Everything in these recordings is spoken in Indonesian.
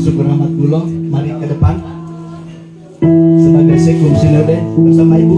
syukur rahmat kula, mari ke depan sebagai sekum sinode bersama Ibu.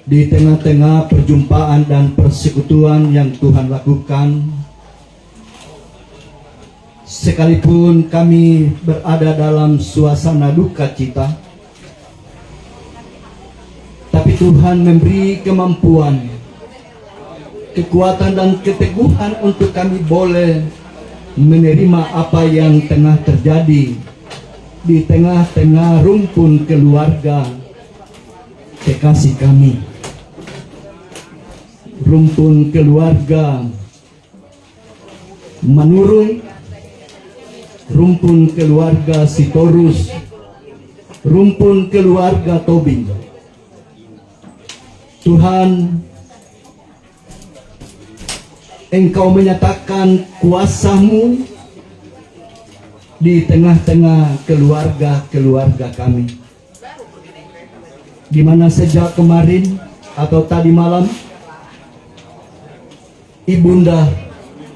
Di tengah-tengah perjumpaan dan persekutuan yang Tuhan lakukan, sekalipun kami berada dalam suasana duka cita, tapi Tuhan memberi kemampuan, kekuatan dan keteguhan untuk kami boleh menerima apa yang tengah terjadi di tengah-tengah rumpun keluarga kekasih kami. Rumpun keluarga Manurung, rumpun keluarga Sitorus, rumpun keluarga Tobing. Tuhan, Engkau menyatakan kuasa-Mu di tengah-tengah keluarga-keluarga kami, di mana sejak kemarin atau tadi malam Ibunda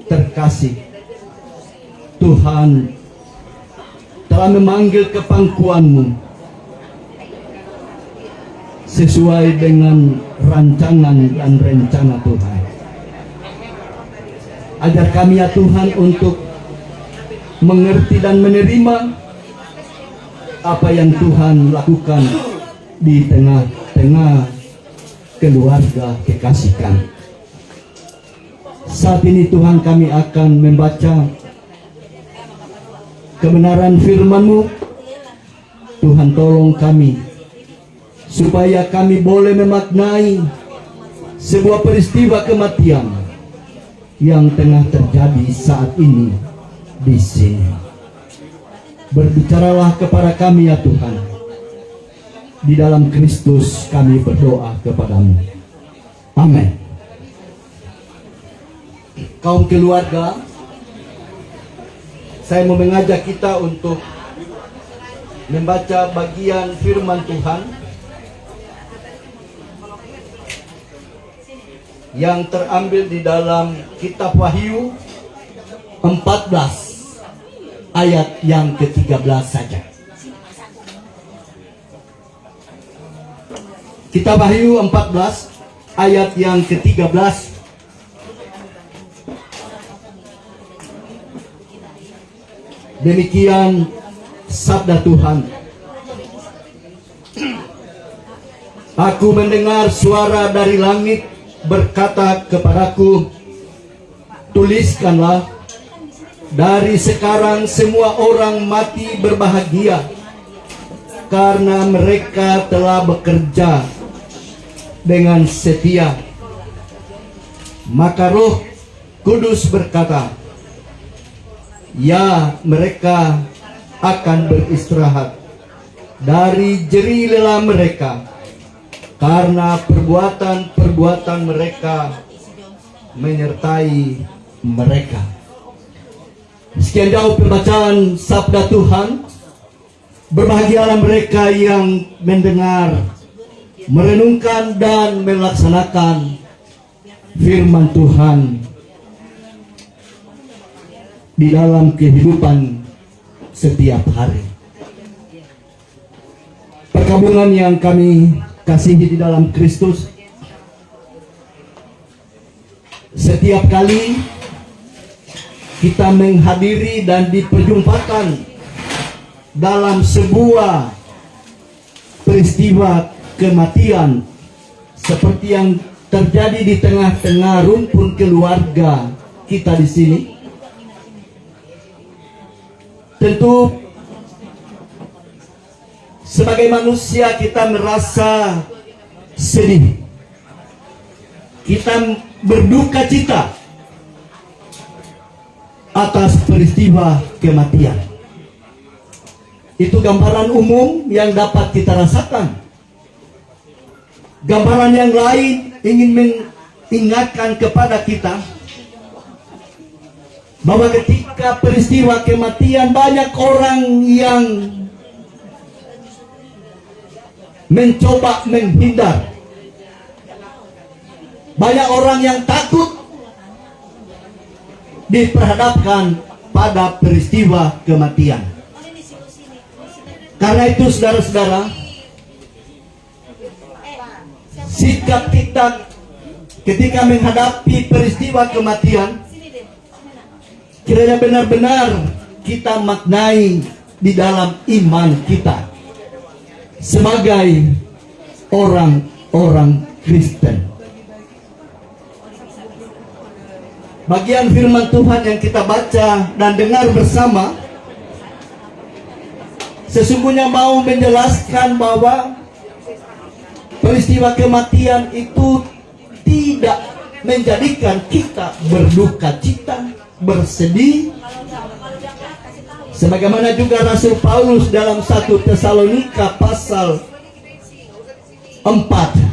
terkasih, Tuhan telah memanggil kepangkuan-Mu sesuai dengan rancangan dan rencana Tuhan. Ajar kami ya Tuhan untuk mengerti dan menerima apa yang Tuhan lakukan di tengah-tengah keluarga kekasih kami. Saat ini Tuhan, kami akan membaca kebenaran firman-Mu. Tuhan, tolong kami supaya kami boleh memaknai sebuah peristiwa kematian yang tengah terjadi saat ini di sini. Berbicaralah kepada kami ya Tuhan. Di dalam Kristus kami berdoa kepadamu. Amin. Kaum keluarga, saya mau mengajak kita untuk membaca bagian firman Tuhan yang terambil di dalam kitab Wahyu 14 ayat yang ke-13 saja. Kitab Wahyu 14 ayat yang ke-13. Demikian sabda Tuhan. Aku mendengar suara dari langit berkata kepadaku, tuliskanlah, dari sekarang semua orang mati berbahagia, karena mereka telah bekerja dengan setia. Maka Roh Kudus berkata, ya, mereka akan beristirahat dari jerih lelah mereka, karena perbuatan-perbuatan mereka menyertai mereka. Sekian jauh pembacaan sabda Tuhan. Berbahagialah mereka yang mendengar, merenungkan dan melaksanakan firman Tuhan di dalam kehidupan setiap hari. Perkabungan yang kami kasihi di dalam Kristus, setiap kali kita menghadiri dan diperjumpakan dalam sebuah peristiwa kematian seperti yang terjadi di tengah-tengah rumpun keluarga kita di sini, tentu sebagai manusia kita merasa sedih, kita berduka cita atas peristiwa kematian. Itu gambaran umum yang dapat kita rasakan. Gambaran yang lain ingin mengingatkan kepada kita bahwa ketika peristiwa kematian banyak orang yang mencoba menghindar. Banyak orang yang takut diperhadapkan pada peristiwa kematian. Karena itu saudara-saudara, sikap kita ketika menghadapi peristiwa kematian kiranya benar-benar kita maknai di dalam iman kita sebagai orang-orang Kristen. Bagian firman Tuhan yang kita baca dan dengar bersama sesungguhnya mau menjelaskan bahwa peristiwa kematian itu tidak menjadikan kita berduka cita, bersedih. Sebagaimana juga Rasul Paulus dalam 1 Tesalonika pasal 4.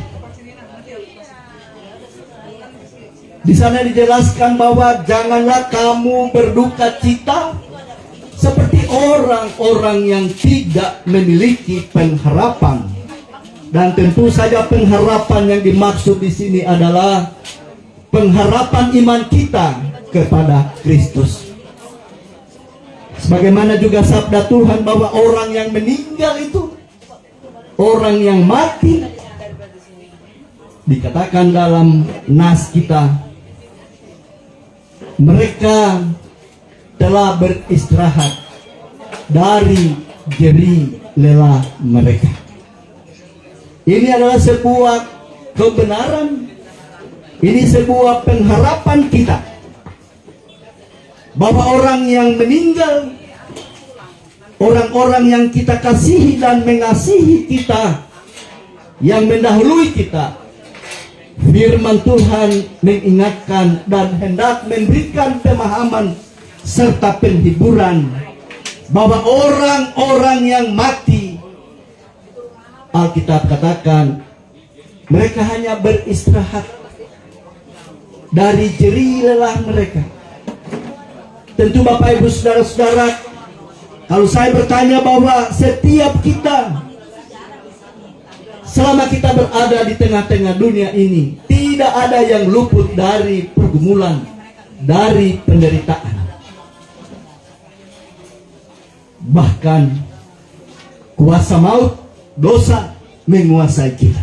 Di sana dijelaskan bahwa janganlah kamu berduka cita seperti orang-orang yang tidak memiliki pengharapan. Dan tentu saja pengharapan yang dimaksud di sini adalah pengharapan iman kita kepada Kristus. Sebagaimana juga sabda Tuhan bahwa orang yang meninggal itu, orang yang mati, dikatakan dalam nas kita, mereka telah beristirahat dari jerih lelah mereka. Ini adalah sebuah kebenaran, ini sebuah pengharapan kita bahwa orang yang meninggal, orang-orang yang kita kasihi dan mengasihi kita, yang mendahului kita, Firman Tuhan mengingatkan dan hendak memberikan pemahaman serta penghiburan bahwa orang-orang yang mati, Alkitab katakan mereka hanya beristirahat dari jerih lelah mereka. Tentu Bapak Ibu Saudara-saudara, kalau saya bertanya bahwa setiap kita, selama kita berada di tengah-tengah dunia ini, tidak ada yang luput dari pergumulan, dari penderitaan. Bahkan kuasa maut, dosa menguasai kita.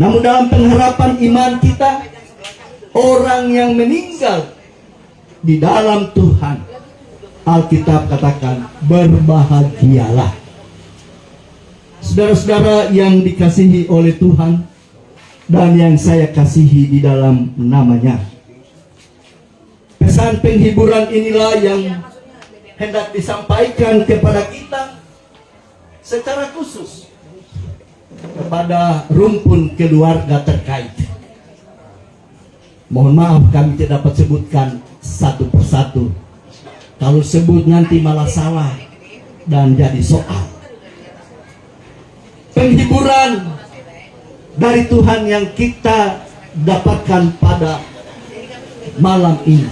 Namun dalam pengharapan iman kita, orang yang meninggal di dalam Tuhan, Alkitab katakan berbahagialah. Saudara-saudara yang dikasihi oleh Tuhan dan yang saya kasihi di dalam namanya, pesan penghiburan inilah yang hendak disampaikan kepada kita secara khusus kepada rumpun keluarga terkait. Mohon maaf kami tidak dapat sebutkan satu persatu. Kalau sebut nanti malah salah dan jadi soal. Penghiburan dari Tuhan yang kita dapatkan pada malam ini,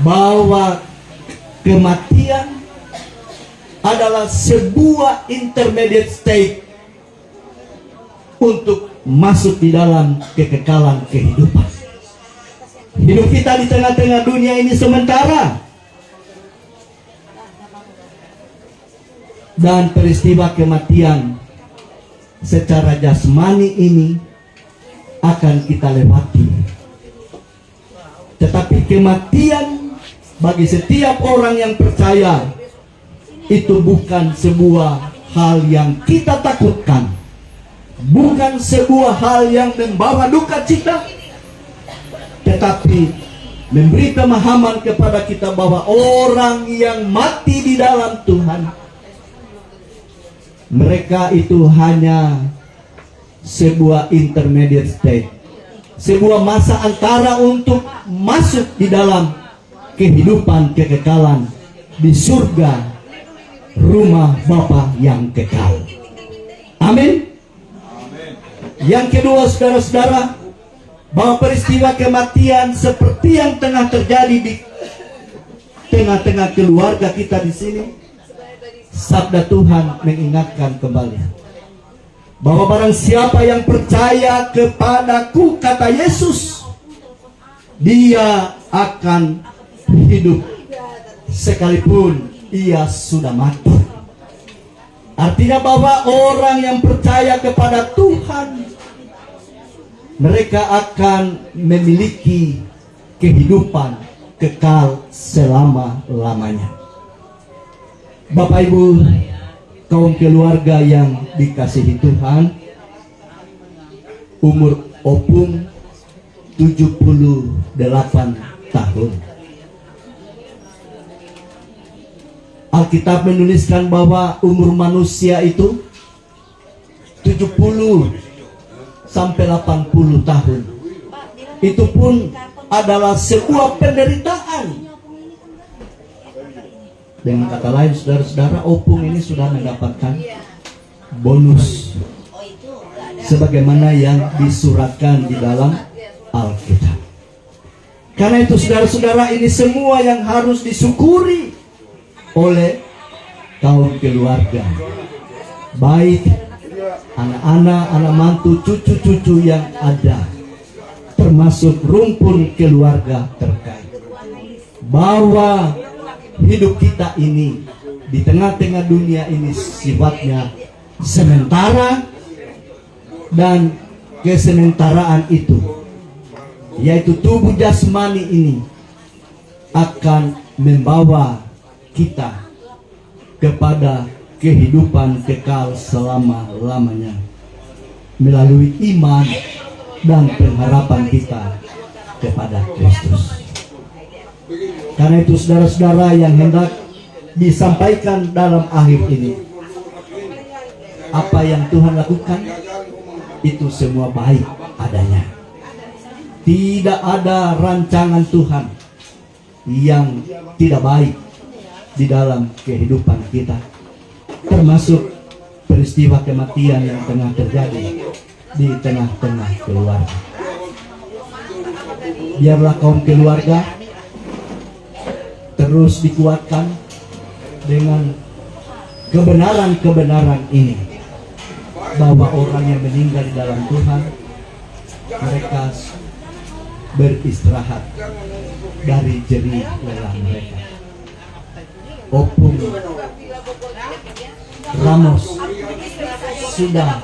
bahwa kematian adalah sebuah intermediate state untuk masuk di dalam kekekalan kehidupan. Hidup kita di tengah-tengah dunia ini sementara, dan peristiwa kematian secara jasmani ini akan kita lewati. Tetapi kematian bagi setiap orang yang percaya itu bukan sebuah hal yang kita takutkan, bukan sebuah hal yang membawa duka cita, tetapi memberi pemahaman kepada kita bahwa orang yang mati di dalam Tuhan, mereka itu hanya sebuah intermediate state, sebuah masa antara untuk masuk di dalam kehidupan kekekalan di surga, rumah Bapa yang kekal. Amin. Yang kedua, saudara-saudara, bahwa peristiwa kematian seperti yang tengah terjadi di tengah-tengah keluarga kita di sini, sabda Tuhan mengingatkan kembali bahwa barang siapa yang percaya kepadaku, kata Yesus, dia akan hidup sekalipun ia sudah mati. Artinya bahwa orang yang percaya kepada Tuhan, mereka akan memiliki kehidupan kekal selama-lamanya. Bapak Ibu, kaum keluarga yang dikasihi Tuhan, umur Opung 78 tahun. Alkitab menuliskan bahwa umur manusia itu 70 sampai 80 tahun. Itu pun adalah sebuah penderitaan. Dengan kata lain, saudara-saudara, Opung ini sudah mendapatkan bonus sebagaimana yang disuratkan di dalam Alkitab. Karena itu, saudara-saudara, ini semua yang harus disyukuri oleh kaum keluarga, baik anak-anak, anak mantu, cucu-cucu yang ada, termasuk rumpun keluarga terkait, bahwa hidup kita ini di tengah-tengah dunia ini sifatnya sementara, dan kesementaraan itu, yaitu tubuh jasmani ini, akan membawa kita kepada kehidupan kekal selama-lamanya melalui iman dan pengharapan kita kepada Kristus. Karena itu, saudara-saudara, yang hendak disampaikan dalam akhir ini, apa yang Tuhan lakukan itu semua baik adanya. Tidak ada rancangan Tuhan yang tidak baik di dalam kehidupan kita, termasuk peristiwa kematian yang tengah terjadi di tengah-tengah keluarga. Biarlah kaum keluarga terus dikuatkan dengan kebenaran-kebenaran ini, bahwa orang yang meninggal di dalam Tuhan, mereka beristirahat dari jerih lelah mereka. Opung Ramos sudah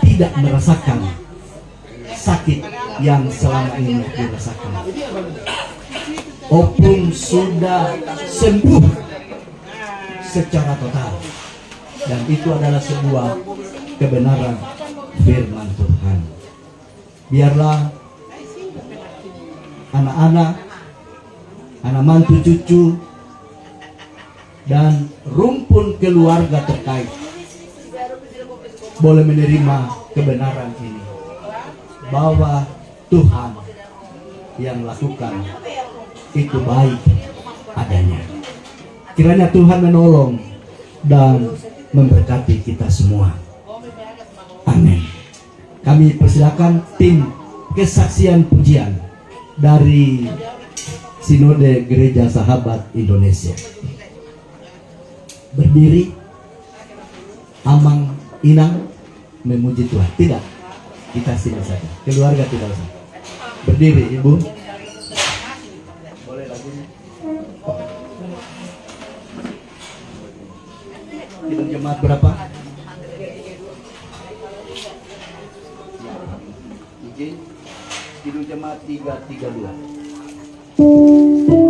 tidak merasakan sakit yang selama ini dirasakan. Opung sudah sembuh secara total, dan itu adalah sebuah kebenaran firman Tuhan. Biarlah anak-anak, anak mantu cucu, dan rumpun keluarga terkait boleh menerima kebenaran ini, bahwa Tuhan yang lakukan itu baik adanya. Kiranya Tuhan menolong dan memberkati kita semua. Amin. Kami persilakan tim kesaksian pujian dari Sinode Gereja Sahabat Indonesia. Berdiri, Amang Inang memuji Tuhan. Tidak, kita sini saja. Keluarga tidak usah. Berdiri, Ibu. Boleh lagunya. Kidung jemaat berapa? Izin. Kidung jemaat 332.